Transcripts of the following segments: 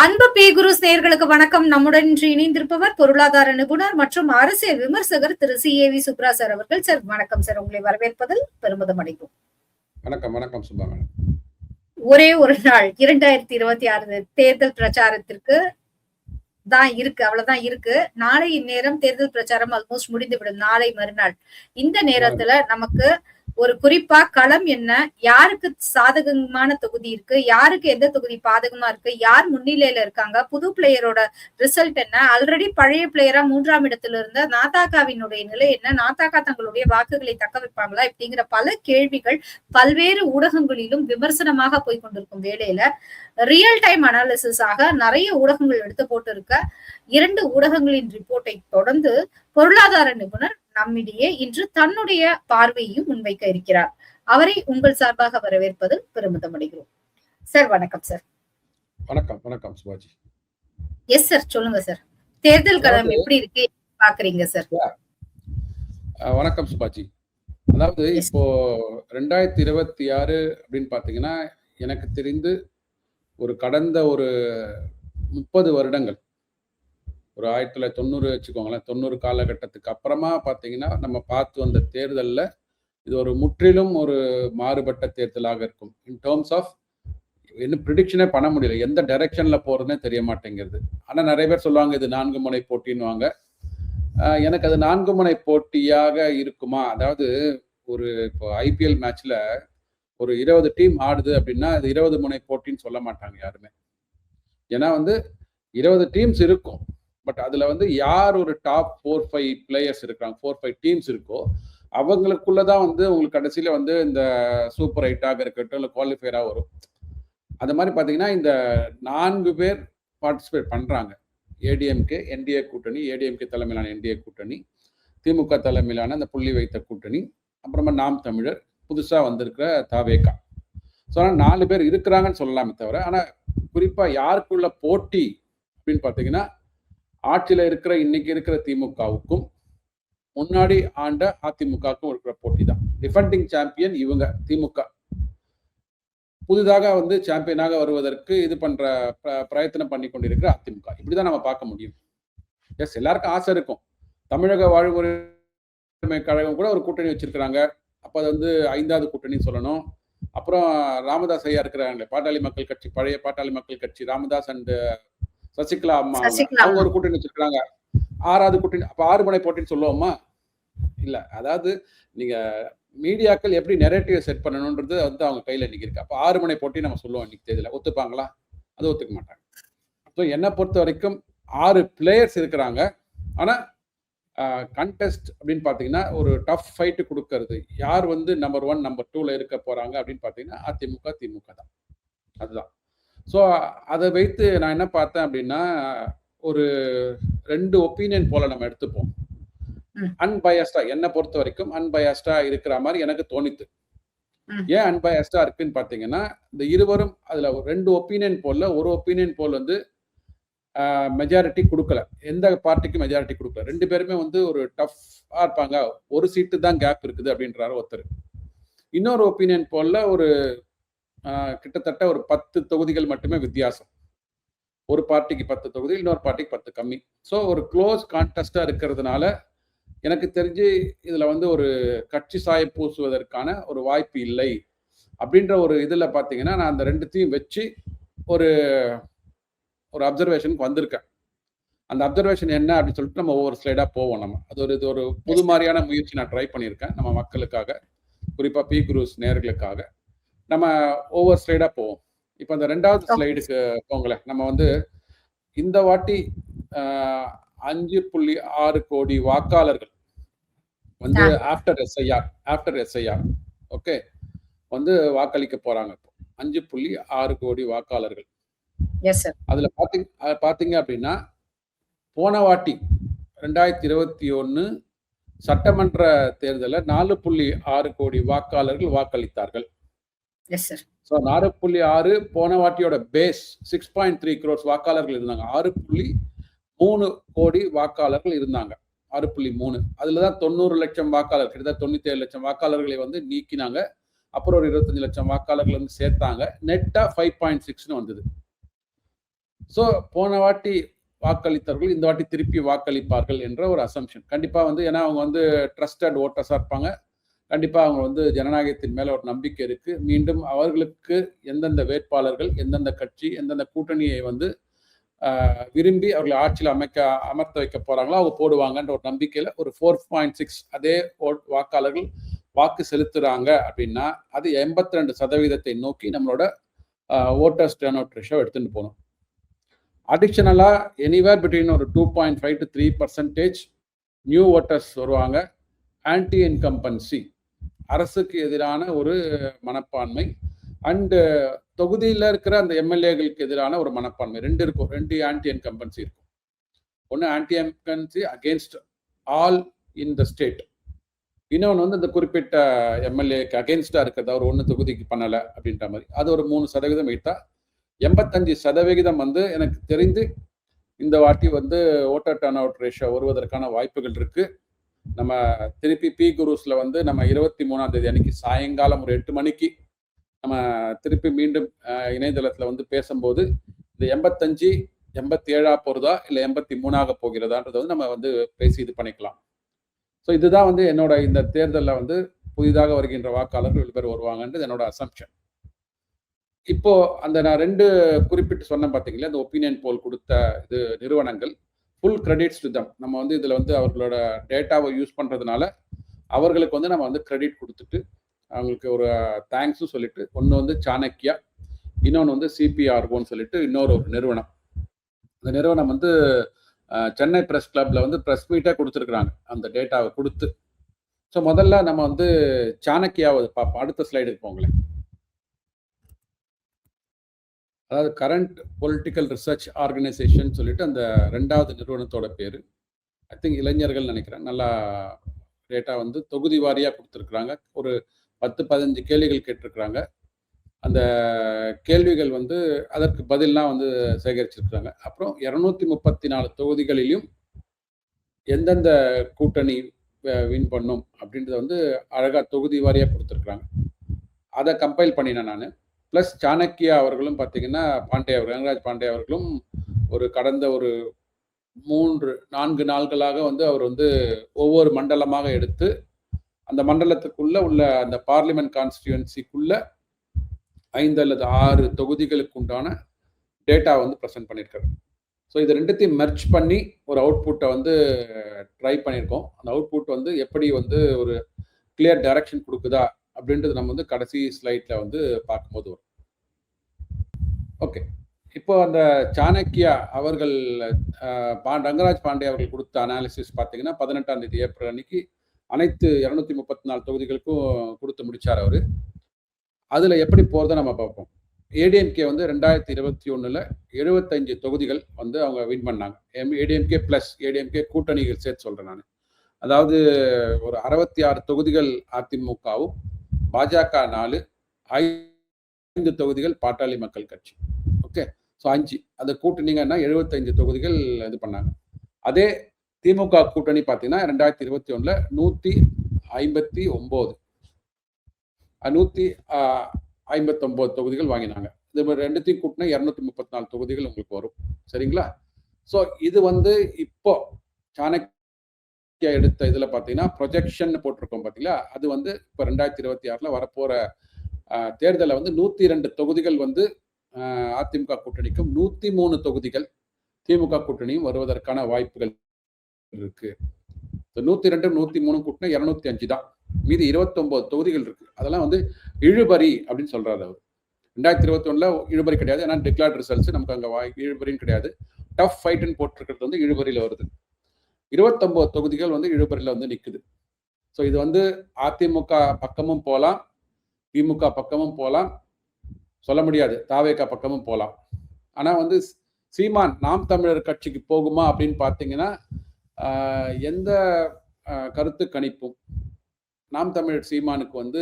அன்பு பேகுரு நேயர்களுக்கு வணக்கம். நம்முடன் இன்று இணைந்திருப்பவர் பொருளாதார நிபுணர் மற்றும் அரசியல் விமர்சகர் திரு CAV சுப்ரா சார் அவர்கள். சார் வணக்கம் சார். உங்களை வரவேற்பதில் பெருமிதம் அடைகிறோம். வணக்கம் வணக்கம் சுபா மேடம். ஒரே ஒரு நாள் 2026 தேர்தல் பிரச்சாரத்திற்கு தான் இருக்கு, அவ்வளவுதான் இருக்கு. நாளை இந்நேரம் தேர்தல் பிரச்சாரம் ஆல்மோஸ்ட் முடிந்துவிடும். நாளை மறுநாள் இந்த நேரத்துல நமக்கு ஒரு குறிப்பா களம் என்ன, யாருக்கு சாதகமான தொகுதி இருக்கு, யாருக்கு எந்த தொகுதி பாதகமா இருக்கு, யார் முன்னிலையில இருக்காங்க, புது பிளேயரோட ரிசல்ட் என்ன, ஆல்ரெடி பழைய பிளேயரா 3ஆம் இடத்துல இருந்த நாதாகாவினுடைய நிலை என்ன, நாதாகா தங்களுடைய வாக்குகளை தக்க வைப்பாங்களா, இப்படிங்கிற பல கேள்விகள் பல்வேறு ஊடகங்களிலும் விமர்சனமாக போய் கொண்டிருக்கும் வேளையில ரியல் டைம் அனாலிசிஸாக நிறைய ஊடகங்கள் எடுத்து போட்டு இருக்க 2 ஊடகங்களின் ரிப்போர்ட்டை தொடர்ந்து பொருளாதார நிபுணர் நம்மிடையே இன்று தன்னுடைய பார்வையையும் முன்வைக்க இருக்கிறார். அவரை உங்கள் சார்பாக வரவேற்பதில் பெருமிதம் அடைகிறோம். சார் வணக்கம் சார். வணக்கம் வணக்கம் சுபாஜி. எஸ் சார், சொல்லுங்க சார். தேர்தல் களம் எப்படி இருக்கு பாக்குறீங்க சார்? வணக்கம் சுபாஜி. அதாவது இப்போ 2026 அப்படின்னு பாத்தீங்கன்னா எனக்கு தெரிந்து ஒரு கடந்த ஒரு 30 வருடங்கள், ஒரு 1990 வச்சுக்கோங்களேன், 90 காலகட்டத்துக்கு அப்புறமா பார்த்தீங்கன்னா நம்ம பார்த்து வந்த தேர்தலில் இது ஒரு முற்றிலும் ஒரு மாறுபட்ட தேர்தலாக இருக்கும். இன் டேர்ம்ஸ் ஆஃப் என்ன ப்ரிடிக்ஷனே பண்ண முடியல, எந்த டைரக்ஷனில் போகிறதுனே தெரிய மாட்டேங்கிறது. ஆனால் நிறைய பேர் சொல்லுவாங்க இது 4 முனை போட்டின்னுவாங்க. எனக்கு அது 4 முனை போட்டியாக இருக்குமா? அதாவது ஒரு இப்போ IPL மேட்ச்சில் ஒரு 20 டீம் ஆடுது அப்படின்னா அது 20 முனை போட்டின்னு சொல்ல மாட்டாங்க யாருமே. ஏன்னா 20 டீம்ஸ் இருக்கும், பட் அதுல யார் ஒரு டாப் 4-5 பிளேயர்ஸ் இருக்காங்க, 4-5 டீம்ஸ் இருக்கோ அவங்களுக்குள்ளதான் உங்களுக்கு கடைசியில இந்த சூப்பர் 8ஆக இருக்கட்டும் இல்லை குவாலிஃபயரா வரும். அது மாதிரி பாத்தீங்கன்னா இந்த 4 பேர் பார்ட்டிசிபேட் பண்றாங்க. ADMK NDA கூட்டணி, ADMK தலைமையிலான NDA கூட்டணி, திமுக தலைமையிலான அந்த புள்ளி வைத்த கூட்டணி, அப்புறமா நாம் தமிழர், புதுசா வந்திருக்கிற தாவேகா. ஸோ ஆனால் 4 பேர் இருக்கிறாங்கன்னு சொல்லலாமே தவிர, ஆனால் குறிப்பா யாருக்குள்ள போட்டி அப்படின்னு பார்த்தீங்கன்னா ஆட்சியில் இருக்கிற இன்னைக்கு இருக்கிற திமுகவுக்கும் முன்னாடி ஆண்ட அதிமுகவுக்கும் இருக்கிற போட்டி தான். டிஃபெண்டிங் சாம்பியன் இவங்க திமுக, புதிதாக சாம்பியனாக வருவதற்கு இது பண்ற பிரயத்தனம் பண்ணி கொண்டிருக்கிற அதிமுக. இப்படிதான் நம்ம பார்க்க முடியும். எஸ், எல்லாருக்கும் ஆசை இருக்கும். தமிழக வாழ்வுரிமை கழகம் கூட ஒரு கூட்டணி வச்சிருக்கிறாங்க. அப்போ அது 5வது கூட்டணின்னு சொல்லணும். அப்புறம் ராமதாஸ் ஐயா இருக்கிறாங்க, பாட்டாளி மக்கள் கட்சி, பழைய பாட்டாளி மக்கள் கட்சி, ராமதாஸ் அண்ட் சசிகலா அம்மா, அவங்க ஒரு கூட்டணி வச்சிருக்காங்க. 6வது கூட்டணி. அப்ப 6 முனை போட்டின்னு சொல்லுவோமா? இல்ல. அதாவது நீங்க மீடியாக்கள் எப்படி நெரேட்டிவ் செட் பண்ணணும்ன்றது அவங்க கையில இன்னைக்கு இருக்கு. அப்ப 6 முனை போட்டி நம்ம சொல்லுவோம் இன்னைக்கு தேதியில. ஒத்துப்பாங்களா? அது ஒத்துக்க மாட்டாங்க. ஸோ என்னை பொறுத்த வரைக்கும் 6 பிளேயர்ஸ் இருக்கிறாங்க. ஆனா கண்டெஸ்ட் அப்படின்னு பாத்தீங்கன்னா ஒரு டஃப் ஃபைட் கொடுக்கறது யார் நம்பர் 1 நம்பர் 2ல இருக்க போறாங்க அப்படின்னு பாத்தீங்கன்னா அதிமுக திமுக தான். அதுதான். ஸோ அதை வைத்து நான் என்ன பார்த்தேன் அப்படின்னா ஒரு 2 ஒப்பீனியன் போல நம்ம எடுத்துப்போம். அன்பயஸ்டா, என்னை பொறுத்த வரைக்கும் அன்பயஸ்டா இருக்கிற மாதிரி எனக்கு தோணித்து. ஏன் அன்பயஸ்டா இருக்குன்னு பாத்தீங்கன்னா இந்த இருவரும் அதுல 2 ஒப்பீனியன் போல ஒரு ஒப்பீனியன் போல் மெஜாரிட்டி கொடுக்கல, எந்த பார்ட்டிக்கும் மெஜாரிட்டி கொடுக்கல. 2 பேருமே ஒரு டஃப்பா இருப்பாங்க, ஒரு சீட்டு தான் கேப் இருக்குது அப்படின்றாரு ஒருத்தர். இன்னொரு ஒப்பீனியன் போல ஒரு கிட்டத்தட்ட ஒரு 10 தொகுதிகள் மட்டுமே வித்தியாசம். ஒரு பார்ட்டிக்கு 10 தொகுதி, இன்னொரு பார்ட்டிக்கு 10 கம்மி. ஸோ ஒரு க்ளோஸ் கான்டெஸ்டா இருக்கிறதுனால எனக்கு தெரிஞ்சு இதுல ஒரு கட்சி சாய பூசுவதற்கான ஒரு வாய்ப்பு இல்லை அப்படின்ற ஒரு இதுல பாத்தீங்கன்னா நான் அந்த 2த்தையும் வச்சு ஒரு அப்சர்வேஷனுக்கு வந்திருக்கேன். அந்த அப்சர்வேஷன் என்ன அப்படின்னு சொல்லிட்டு நம்ம ஒவ்வொரு ஸ்லைடா போவோம். நம்ம இது ஒரு புது மாதிரியான முயற்சி நான் ட்ரை பண்ணியிருக்கேன் நம்ம மக்களுக்காக, குறிப்பா பி குரூஸ் நேயர்களுக்காக. நம்ம ஒவ்வொரு ஸ்லைடா போவோம். இப்ப அந்த 2வது ஸ்லைடுக்கு போங்களேன். நம்ம இந்த வாட்டி 5.6 கோடி வாக்காளர்கள் ஆஃப்டர் எஸ்ஐஆர் ஓகே வாக்களிக்க போறாங்க. 5.6 கோடி வாக்காளர்கள். அதுல பாத்தீங்க அப்படின்னா போன வாட்டி 2021 சட்டமன்ற தேர்தலில் 4.6 கோடி வாக்காளர்கள் வாக்களித்தார்கள். 4.6 போன வாட்டியோட பேஸ் 6.3 crores வாக்காளர்கள் இருந்தாங்க. 6.3 கோடி வாக்காளர்கள் இருந்தாங்க. 6.3 அதுலதான் 90 லட்சம் வாக்காளர், கிட்டத்தட்ட 97 லட்சம் வாக்காளர்களை நீக்கினாங்க. அப்புறம் ஒரு 25 லட்சம் வாக்காளர்கள் சேர்த்தாங்க. நெட்டா 5.6 வந்தது. ஸோ போன வாட்டி வாக்களித்தவர்கள் இந்த வாட்டி திருப்பி வாக்களிப்பார்கள் என்ற ஒரு அசம்ஷன் கண்டிப்பாக வந்து, ஏன்னா அவங்க வந்து ட்ரஸ்டட் ஓட்டர்ஸாக இருப்பாங்க. கண்டிப்பாக அவங்க வந்து ஜனநாயகத்தின் மேலே ஒரு நம்பிக்கை இருக்குது. மீண்டும் அவர்களுக்கு எந்தெந்த வேட்பாளர்கள், எந்தெந்த கட்சி, எந்தெந்த கூட்டணியை வந்து விரும்பி அவர்களை ஆட்சியில் அமர்த்த வைக்க போகிறாங்களோ அவங்க போடுவாங்கன்ற ஒரு நம்பிக்கையில் ஒரு 4.6 அதே வாக்காளர்கள் வாக்கு செலுத்துகிறாங்க அப்படின்னா அது 82% நோக்கி நம்மளோட ஓட்டர்ஸ் டர்ன் அவுட் ரேஷியோ எடுத்துகிட்டு போகணும். அடிஷனலாக எனிவேர் பிட்வீன் ஒரு 2.5 to 3% நியூ ஓட்டர்ஸ் வருவாங்க. ஆன்டி இன்கம்பன்சி, அரசுக்கு எதிரான ஒரு மனப்பான்மை, அண்டு தொகுதியில் இருக்கிற அந்த எம்எல்ஏகளுக்கு எதிரான ஒரு மனப்பான்மை, ரெண்டு இருக்கும். ரெண்டு ஆன்டி இன்கம்பன்சி இருக்கும். ஒன்று anti incumbency against all in the state, இன்னொன்று வந்து இந்த குறிப்பிட்ட எம்எல்ஏக்கு அகேன்ஸ்டாக இருக்கிறது, அவர் ஒன்று தொகுதிக்கு பண்ணலை அப்படின்ற மாதிரி. அது ஒரு 3% வைத்தா 85% வந்து எனக்கு தெரிந்து இந்த வாட்டி வந்து ஓட்டர் டர்ன் அவுட் ரேஷியோ வருவதற்கான வாய்ப்புகள் இருக்கு. நம்ம திருப்பி பி குரூஸ்ல வந்து நம்ம 23ஆம் தேதி அன்னைக்கு சாயங்காலம் ஒரு 8 மணிக்கு நம்ம திருப்பி மீண்டும் இணையதளத்துல வந்து பேசும்போது இந்த 85 87 போறதா இல்லை 83 போகிறதான்றது வந்து நம்ம வந்து பேசி இது பண்ணிக்கலாம். ஸோ இதுதான் வந்து என்னோட இந்த தேர்தலில் வந்து புதிதாக வருகின்ற வாக்காளர்கள் 7 பேர் வருவாங்கன்றது என்னோட அசம்ஷன். இப்போ அந்த நான் 2 குறிப்பிட்டு சொன்னேன் பார்த்தீங்களா, இந்த ஒப்பீனியன் போல் கொடுத்த இது நிறுவனங்கள், ஃபுல் கிரெடிட்ஸ் டு தம். நம்ம வந்து இதில் வந்து அவர்களோட டேட்டாவை யூஸ் பண்ணுறதுனால அவர்களுக்கு வந்து நம்ம வந்து கிரெடிட் கொடுத்துட்டு அவங்களுக்கு ஒரு தேங்க்ஸும் சொல்லிட்டு, ஒன்று வந்து சாணக்கியா, இன்னொன்று வந்து சிபிஆர்ஓன்னு சொல்லிட்டு இன்னொரு ஒரு நிறுவனம். அந்த நிறுவனம் வந்து சென்னை பிரஸ் கிளப்ல வந்து பிரஸ் மீட்டே கொடுத்துருக்குறாங்க அந்த டேட்டாவை கொடுத்து. ஸோ முதல்ல நம்ம வந்து சாணக்கியாவை பார்ப்போம். அடுத்த ஸ்லைடுக்கு போங்களேன். அதாவது கரண்ட் பொலிட்டிக்கல் ரிசர்ச் ஆர்கனைசேஷன் சொல்லிட்டு அந்த 2வது நிறுவனத்தோட பேர். ஐ திங்க் இளைஞர்கள் நினைக்கிறேன். நல்லா டேட்டா வந்து தொகுதி வாரியாக கொடுத்துருக்குறாங்க. ஒரு 10-15 கேள்விகள் கேட்டிருக்கிறாங்க. அந்த கேள்விகள் வந்து அதற்கு பதிலாம் வந்து சேகரிச்சிருக்கிறாங்க. அப்புறம் 234 தொகுதிகளிலும் எந்தெந்த கூட்டணி வின் பண்ணும் அப்படின்றத வந்து அழகாக தொகுதி வாரியாக கொடுத்துருக்குறாங்க. அதை கம்பைல் பண்ணினேன் நான். ப்ளஸ் சாணக்கியா அவர்களும் பார்த்தீங்கன்னா ரங்கராஜ் பாண்டே அவர்களும் ஒரு கடந்த ஒரு 3-4 நாட்களாக வந்து அவர் வந்து ஒவ்வொரு மண்டலமாக எடுத்து அந்த மண்டலத்துக்குள்ள உள்ள அந்த பார்லிமெண்ட் கான்ஸ்டியூன்சிக்குள்ள 5 அல்லது 6 தொகுதிகளுக்கு உண்டான டேட்டா வந்து ப்ரெசென்ட் பண்ணியிருக்காரு. ஸோ இது ரெண்டுத்தையும் மெர்ச் பண்ணி ஒரு அவுட்புட்டை வந்து ட்ரை பண்ணியிருக்கோம். அந்த அவுட்புட் வந்து எப்படி வந்து ஒரு கிளியர் டைரக்ஷன் கொடுக்குதா அப்படின்றது நம்ம வந்து கடைசி ஸ்லைட்ல வந்து பார்க்கும்போது வரும். ஓகே, இப்போ அந்த சாணக்கியா அவர்கள் ரங்கராஜ் பாண்டே அவர்கள் கொடுத்த அனாலிசிஸ் பார்த்தீங்கன்னா 18ஆம் தேதி ஏப்ரல் அன்னைக்கு அனைத்து 234 தொகுதிகளுக்கும் கொடுத்து முடிச்சார் அவர். அதில் எப்படி போகிறத நம்ம பார்ப்போம். ஏடிஎம்கே வந்து 2021 75 தொகுதிகள் வந்து அவங்க வின் பண்ணாங்க. ஏடிஎம்கே ப்ளஸ் ஏடிஎம்கே கூட்டணிகள் சேர்த்து சொல்கிறேன் நான். அதாவது ஒரு 66 தொகுதிகள் அதிமுகவும், பாஜக 4, 5 தொகுதிகள் பாட்டாளி மக்கள் கட்சி. ஓகே, ஸோ 5 அந்த கூட்டணிங்கன்னா 75 தொகுதிகள் இது பண்ணாங்க. அதே திமுக கூட்டணி பார்த்தீங்கன்னா 2021 159 தொகுதிகள் வாங்கினாங்க. இது ரெண்டுத்தையும் கூட்டினா 234 தொகுதிகள் உங்களுக்கு வரும். சரிங்களா? ஸோ இது வந்து இப்போ சாணக்கியா எடுத்த இதில் பார்த்தீங்கன்னா ப்ரொஜெக்ஷன் போட்டிருக்கோம் பார்த்தீங்களா, அது வந்து இப்போ 2026 வரப்போற தேர்தலில் வந்து 102 தொகுதிகள் வந்து அதிமுக கூட்டணிக்கும், 103 தொகுதிகள் திமுக கூட்டணியும் வருவதற்கான வாய்ப்புகள் இருக்கு. 102 103 கூட்டினா 205 தான். மீதி 29 தொகுதிகள் இருக்கு. அதெல்லாம் வந்து இழுபறி அப்படின்னு சொல்றாரு அவர். 2021 இழுபறி கிடையாது, ஏன்னா டிக்ளேர்ட் ரிசல்ட்ஸ் நமக்கு அங்கே இழுபறின்னு கிடையாது. டஃப் ஃபைட்னு போட்டிருக்கிறது வந்து இழுபறியில் வருது. 29 தொகுதிகள் வந்து இழுபறியில் வந்து நிற்குது. ஸோ இது வந்து அதிமுக பக்கமும் போகலாம், திமுக பக்கமும் போகலாம், சொல்ல முடியாது தாவேகா பக்கமும் போகலாம். ஆனால் வந்து சீமான் நாம் தமிழர் கட்சிக்கு போகுமா அப்படின்னு பார்த்தீங்கன்னா எந்த கருத்து கணிப்பும் நாம் தமிழர் சீமானுக்கு வந்து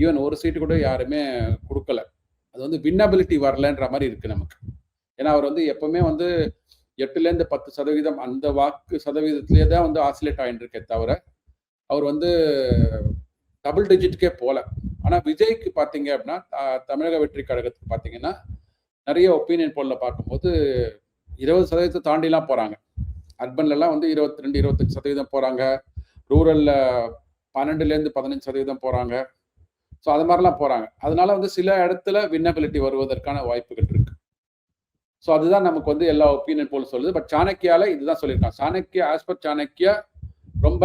ஈவன் ஒரு சீட்டு கூட யாருமே கொடுக்கல. அது வந்து வின்னபிலிட்டி வரலன்ற மாதிரி இருக்கு நமக்கு. ஏன்னா அவர் வந்து எப்பவுமே வந்து 8-10% 10% அந்த வாக்கு சதவீதத்திலே தான் வந்து ஆசிலேட் ஆகிட்டு இருக்கே தவிர அவர் வந்து டபுள் டிஜிட்டுக்கே போல. ஆனால் விஜய்க்கு பார்த்தீங்க அப்படின்னா தமிழக வெற்றி கழகத்துக்கு பார்த்தீங்கன்னா நிறைய ஒப்பீனியன் போல்ல பார்க்கும்போது 20% தாண்டிலாம் போறாங்க. அர்பன்லலாம் வந்து 22, 25% போறாங்க. ரூரல்ல 12லேருந்து 15% போறாங்க. ஸோ அது மாதிரிலாம் போறாங்க. அதனால வந்து சில இடத்துல வின்னபிலிட்டி வருவதற்கான வாய்ப்புகள் இருக்கு. ஸோ அதுதான் நமக்கு வந்து எல்லா ஒப்பீனியன் போல் சொல்லுது. பட் சாணக்கியால இதுதான் சொல்லியிருக்காங்க. சாணக்கியா ஆஸ் பர் சாணக்கியா ரொம்ப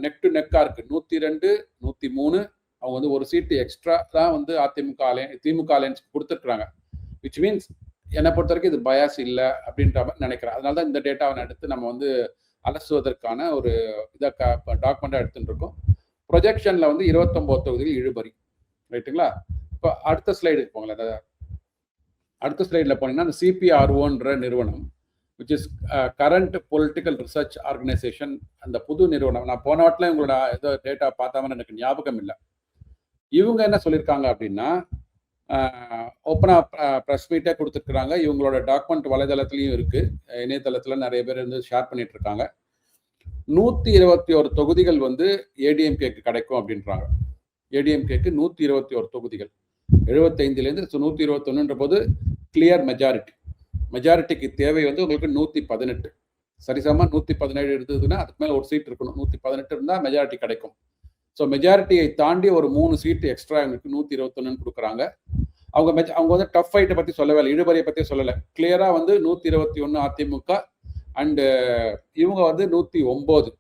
நெக் டு நெக்கா இருக்கு. 102, 103 அவங்க வந்து ஒரு சீட்டு எக்ஸ்ட்ரா தான் வந்து திமுக அலையன்ஸ் கொடுத்துருக்காங்க. விச் மீன்ஸ் என்னை பொறுத்த வரைக்கும் இது பயாஸ் இல்லை அப்படின்ற மாதிரி நினைக்கிறேன். அதனால தான் இந்த டேட்டாவை எடுத்து நம்ம வந்து அலசுவதற்கான ஒரு இதை டாக்குமெண்டா எடுத்துட்டு இருக்கோம். ப்ரொஜெக்ஷன்ல வந்து 29 தொகுதிகள் இழுபறி. ரைட்டுங்களா? இப்போ அடுத்த ஸ்லைடுக்கு போங்களேன். அடுத்த ஸ்லைட்ல போனீங்கன்னா அந்த சிபிஆர்ஓன்ற நிறுவனம் which is current political research organisation, அந்த புது நிறுவனம். நான் போன வாட்டில் உங்களோட ஏதோ டேட்டா பார்த்தாமன்னு எனக்கு ஞாபகம் இல்லை. இவங்க என்ன சொல்லியிருக்காங்க அப்படின்னா, ஓப்பனா ப்ரெஸ் மீட்டே கொடுத்துருக்குறாங்க. இவங்களோட டாக்குமெண்ட் வலைதளத்துலையும் இருக்கு, இணையதளத்தில் நிறைய பேர் வந்து ஷேர் பண்ணிட்டு இருக்காங்க. 121 தொகுதிகள் வந்து ஏடிஎம்கேக்கு கிடைக்கும் அப்படின்றாங்க. ஏடிஎம்கேக்கு 121 தொகுதிகள் 75லேருந்து 121ன்ற போது கிளியர் மெஜாரிட்டிக்கு தேவை வந்து உங்களுக்கு 118. சரிசமா 117 இருந்ததுன்னா அதுக்கு மேலே ஒரு சீட் இருக்கணும். 118 இருந்தால் மெஜாரிட்டி கிடைக்கும். ஸோ மெஜாரிட்டியை தாண்டி ஒரு 3 சீட்டு எக்ஸ்ட்ரா எங்களுக்கு 121 கொடுக்குறாங்க. அவங்க வந்து டஃப் ஃபைட்டை பற்றி சொல்லவே இல்லை, இழுபறியை பற்றி சொல்லலை. கிளியராக வந்து 121 அதிமுக அண்டு இவங்க வந்து 109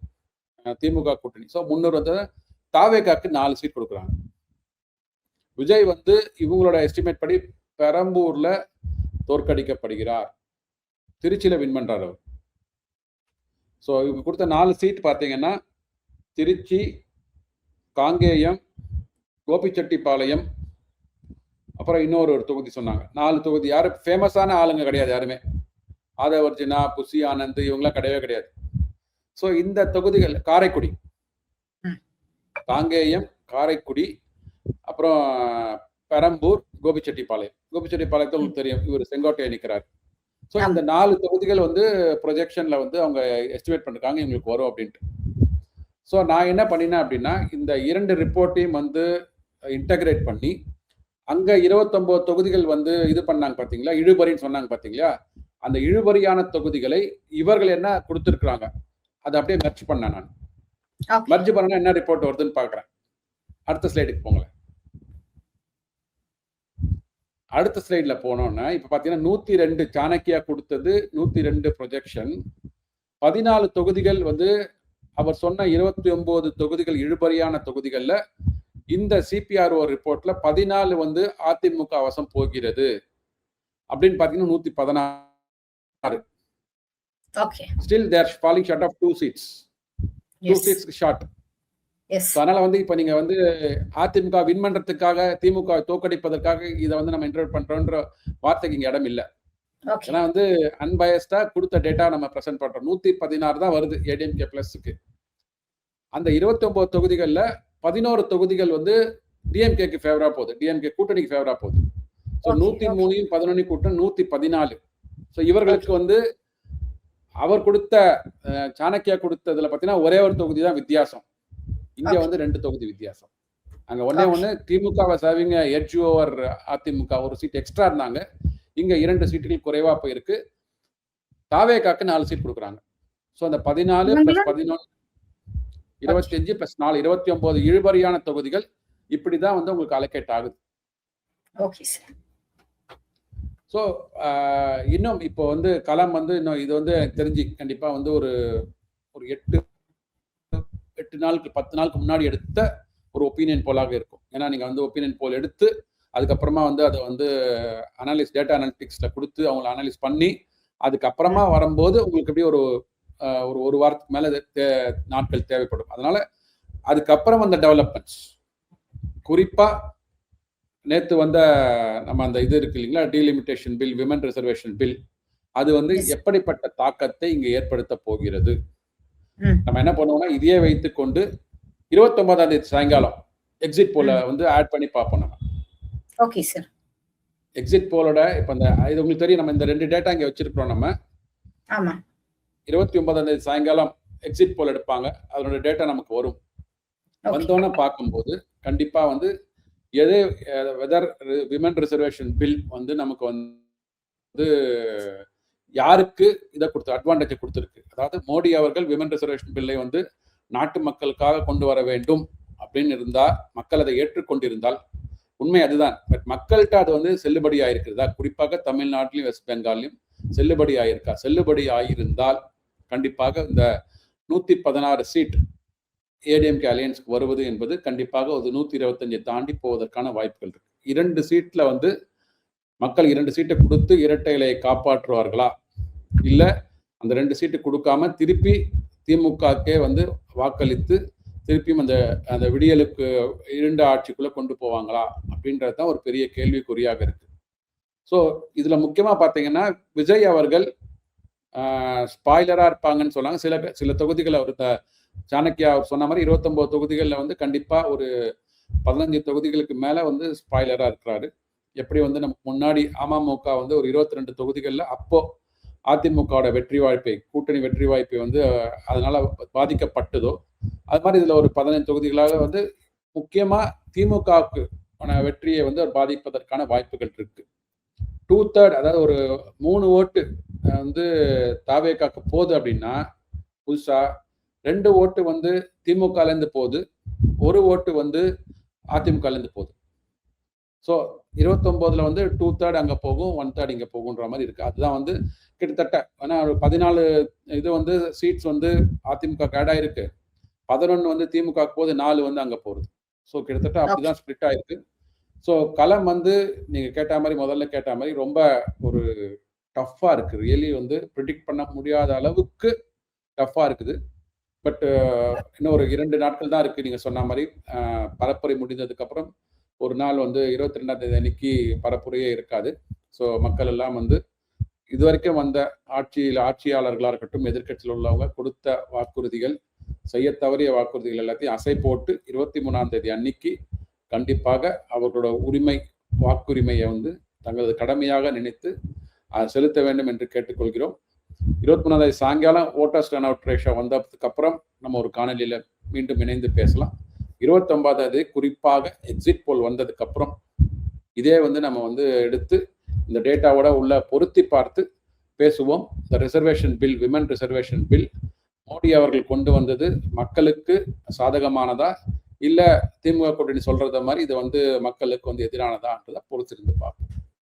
திமுக கூட்டணி. ஸோ 300 வந்து தாவேகாக்கு 4 சீட் கொடுக்குறாங்க. விஜய் வந்து இவங்களோட எஸ்டிமேட் படி பெரம்பூர்ல தோற்கடிக்கப்படுகிறார், திருச்சியில வின் பண்றாரு அவர். ஸோ இவங்க கொடுத்த 4 சீட் பார்த்தீங்கன்னா திருச்சி, காங்கேயம், கோபிச்செட்டிப்பாளையம், அப்புறம் இன்னொரு தொகுதி சொன்னாங்க. 4 தொகுதி. யாரும் ஃபேமஸான ஆளுங்க கிடையாது, யாருமே ஆதவர்ஜினா, புசி ஆனந்த் இவங்கெல்லாம் கிடையவே கிடையாது. ஸோ இந்த தொகுதிகள் காரைக்குடி, காங்கேயம், காரைக்குடி, அப்புறம் பெரம்பூர், கோபிச்செட்டிப்பாளையத்தை உங்களுக்கு தெரியும், இவர் செங்கோட்டையை நிற்கிறார். ஸோ இந்த 4 தொகுதிகள் வந்து ப்ரொஜெக்ஷன்ல வந்து அவங்க எஸ்டிமேட் பண்ணிருக்காங்க இவங்களுக்கு வரும் அப்படின்ட்டு. ஸோ நான் என்ன பண்ணினேன் அப்படின்னா, இந்த 2 ரிப்போர்ட்டையும் வந்து இன்டகிரேட் பண்ணி அங்க 29 தொகுதிகள் வந்து இது பண்ணாங்க பார்த்தீங்களா, இழுபறின்னு சொன்னாங்க பார்த்தீங்களா, அந்த இழுபறியான தொகுதிகளை இவர்கள் என்ன கொடுத்துருக்குறாங்க அதை அப்படியே மெர்ஜ் பண்ணேன். நான் மெர்ஜ் பண்ணா என்ன ரிப்போர்ட் வருதுன்னு பார்க்குறேன். அடுத்த ஸ்லைடுக்கு போங்களேன். அடுத்த ஸ்லைட்ல போனோம்னா இப்ப பாத்தீங்கன்னா 102 சாணக்கியா கொடுத்தது, 102 ப்ரொஜெக்ஷன், 14 தொகுதிகள் வந்து அவர் சொன்ன 29 தொகுதிகள் இழுபறியான தொகுதிகள்ல இந்த சிபிஆர்ஓ ரிப்போர்ட்ல 14 வந்து அதிமுக வசம் போகிறது அப்படின்னு பாத்தீங்கன்னா 116. Still they are falling short of 2 seats. 2 seats short. அதனால வந்து இப்ப நீங்க வந்து அதிமுக வின் பண்றதுக்காக, திமுக தோக்கடிப்பதற்காக இதை வந்து நம்ம இன்டர்வியூ பண்றோம்ன்ற வார்த்தைக்கு இங்க இடம் இல்லை. ஏன்னா வந்து அன்பயஸ்டா கொடுத்த டேட்டா நம்ம பிரசன்ட் பண்றோம். 116 தான் வருது ஏடிஎம்கே பிளஸ்க்கு. அந்த 29 தொகுதிகள்ல 11 தொகுதிகள் வந்து டிஎம்கேக்கு ஃபேவரா போகுது, டிஎம்கே கூட்டணிக்கு ஃபேவரா போகுது. ஸோ 103 11 கூட்டம் 114. ஸோ இவர்களுக்கு வந்து அவர் கொடுத்த சாணக்கியா கொடுத்ததுல பாத்தீங்கன்னா ஒரே ஒரு தொகுதி தான் வித்தியாசம். இங்க வந்து 2 தொகுதி வித்தியாசம். அங்க ஒண்ணு திமுகவை சேவிங் எட்ஜ் ஓவர் அதிமுக ஒரு சீட் எக்ஸ்ட்ரா இருந்தாங்க. இங்க 2 சீட்டுகள் குறைவா போயிருக்கு. தாவேகாக்கு 4 சீட் கொடுக்குறாங்க. ஸோ அந்த 14 + 11 25 + 4 29 இழுபறியான தொகுதிகள் இப்படிதான் வந்து உங்களுக்கு அலோகேட் ஆகுது. ஸோ இன்னும் இப்போ வந்து களம் வந்து இன்னும் இது வந்து எனக்கு தெரிஞ்சு கண்டிப்பா வந்து ஒரு 8 நாளுக்கு 10 நாளுக்கு முன்னாடி எடுத்த ஒரு ஒப்பீனியன் போலாக இருக்கும். ஏன்னா நீங்க வந்து ஒப்பீனியன் போல் எடுத்து அதுக்கப்புறமா வந்து அதை வந்து டேட்டா அனாலிட்டிக்ஸ்ல கொடுத்து அவங்களை அனலைஸ் பண்ணி அதுக்கப்புறமா வரும்போது உங்களுக்கு எப்படி ஒரு வாரத்துக்கு மேல நாட்கள் தேவைப்படும். அதனால அதுக்கப்புறம் அந்த டெவலப்மெண்ட்ஸ், குறிப்பா நேத்து வந்த நம்ம அந்த இது இருக்கு இல்லைங்களா, delimitation bill, women reservation bill, அது வந்து எப்படிப்பட்ட தாக்கத்தை இங்க ஏற்படுத்த போகிறது. நம்ம என்ன பண்ணுவோம்னா இதையே வைத்துக் கொண்டு 29ஆம் தேதி சாயங்காலம் எக்ஸிட் போல வந்து ஆட் பண்ணி பார்ப்போம். நம்ம ஓகே சார், எக்ஸிட் போலோட இப்ப இது உங்களுக்கு தெரியும், நம்ம இந்த 2 டேட்டா இங்க வச்சிருக்கிறோம். நம்ம 29ஆம் தேதி சாயங்காலம் எக்ஸிட் போல் எடுப்பாங்க, அதனோட டேட்டா நமக்கு வரும். வந்தோன்னு பார்க்கும்போது கண்டிப்பா வந்து வெதர் விமன் ரிசர்வேஷன் பில் வந்து நமக்கு வந்து யாருக்கு இதை அட்வான்டேஜை கொடுத்துருக்கு. அதாவது மோடி அவர்கள் விமன் ரிசர்வேஷன் பில்லை நாட்டு மக்களுக்காக கொண்டு வர வேண்டும் அப்படின்னு இருந்தா, மக்கள் அதை ஏற்றுக்கொண்டிருந்தால், உண்மை அதுதான். பட் மக்கள்கிட்ட அது செல்லுபடி ஆயிருக்கிறதா? குறிப்பாக தமிழ்நாட்டிலும் வெஸ்ட் பெங்காலையும் செல்லுபடி ஆயிருக்கா? செல்லுபடி ஆயிருந்தால் கண்டிப்பாக இந்த 116 சீட் ஏடிஎம்கே அலையன்ஸ்க்கு வருவது என்பது கண்டிப்பாக ஒரு 125 தாண்டி போவதற்கான வாய்ப்புகள் இருக்கு. 2 சீட்ல மக்கள் 2 சீட்டை கொடுத்து இரட்டை இலையை காப்பாற்றுவார்களா, இல்ல அந்த 2 சீட்டு கொடுக்காம திருப்பி திமுகக்கே வாக்களித்து திருப்பியும் அந்த விடியலுக்கு 2 ஆட்சிக்குள்ள கொண்டு போவாங்களா அப்படின்றதுதான் ஒரு பெரிய கேள்விக்குறியாக இருக்கு. ஸோ இதுல முக்கியமா பாத்தீங்கன்னா விஜய் அவர்கள் ஸ்பாய்லரா இருப்பாங்கன்னு சொன்னாங்க. சில தொகுதிகளை சாணக்கியா அவர் சொன்ன மாதிரி 29 தொகுதிகளில் கண்டிப்பா ஒரு 15 தொகுதிகளுக்கு மேல ஸ்பாய்லரா இருக்கிறாரு. எப்படி நமக்கு முன்னாடி அமமுக ஒரு 22 தொகுதிகளில் அப்போ அதிமுகவோட வெற்றி வாய்ப்பை, கூட்டணி வெற்றி வாய்ப்பை அதனால பாதிக்கப்பட்டதோ, அது மாதிரி இதுல ஒரு 15 தொகுதிகளாக முக்கியமா திமுகவுக்கு வெற்றியை பாதிப்பதற்கான வாய்ப்புகள் இருக்கு. 2/3, அதாவது ஒரு 3 ஓட்டு தாவேகாக்கு போகுது அப்படின்னா, புதுசா 2 ஓட்டு திமுகல இருந்து போகுது, 1 ஓட்டு அதிமுகல இருந்து போகுது. ஸோ 29ல 2/3 அங்க போகும், 1/3 இங்க போகுன்ற மாதிரி இருக்கு. அதுதான் கிட்டத்தட்ட ஒரு 14 இது சீட்ஸ் அதிமுக ஆட் ஆயிருக்கு, 11 திமுக போகுது, 4 அங்க போகுது. ஸோ கிட்டத்தட்ட அப்படிதான் ஸ்பிளிட் ஆயிருக்கு. ஸோ களம் நீங்க கேட்ட மாதிரி, முதல்ல கேட்ட மாதிரி ரொம்ப ஒரு டஃப்பா இருக்கு. ரியலி ப்ரிடிக்ட் பண்ண முடியாத அளவுக்கு டஃப்பா இருக்குது. பட் இன்னும் ஒரு 2 நாட்கள் தான் இருக்கு. நீங்க சொன்ன மாதிரி பரப்புரை முடிந்ததுக்கு அப்புறம் ஒரு நாள் 22ஆம் தேதி அன்னைக்கு பரப்புரையே இருக்காது. ஸோ மக்கள் எல்லாம் இதுவரைக்கும் வந்த ஆட்சியாளர்களா இருக்கட்டும், எதிர்கட்சியில் உள்ளவங்க கொடுத்த வாக்குறுதிகள், செய்ய தவறிய வாக்குறுதிகள் எல்லாத்தையும் அசை போட்டு 23ஆம் தேதி அன்னைக்கு கண்டிப்பாக அவர்களோட வாக்குரிமையை தங்களது கடமையாக நினைத்து செலுத்த வேண்டும் என்று கேட்டுக்கொள்கிறோம். 23ஆம் தேதி சாயங்காலம் ஓட்டர்ஸ் டர்ன் அவுட் ரேஷியோ வந்ததுக்கு அப்புறம் நம்ம ஒரு காணொலியில மீண்டும் இணைந்து பேசலாம். 29ஆம் தேதி குறிப்பாக எக்ஸிட் போல் வந்ததுக்கு அப்புறம் இதே நம்ம எடுத்து இந்த டேட்டாவோட உள்ள பொருத்தி பார்த்து பேசுவோம். இந்த reservation bill, women reservation bill Modi அவர்கள் கொண்டு வந்தது மக்களுக்கு சாதகமானதா, இல்ல திமுக கூட்டணி சொல்றத மாதிரி இது மக்களுக்கு எதிரானதான்றதை பொறுத்திருந்து பார்ப்போம்.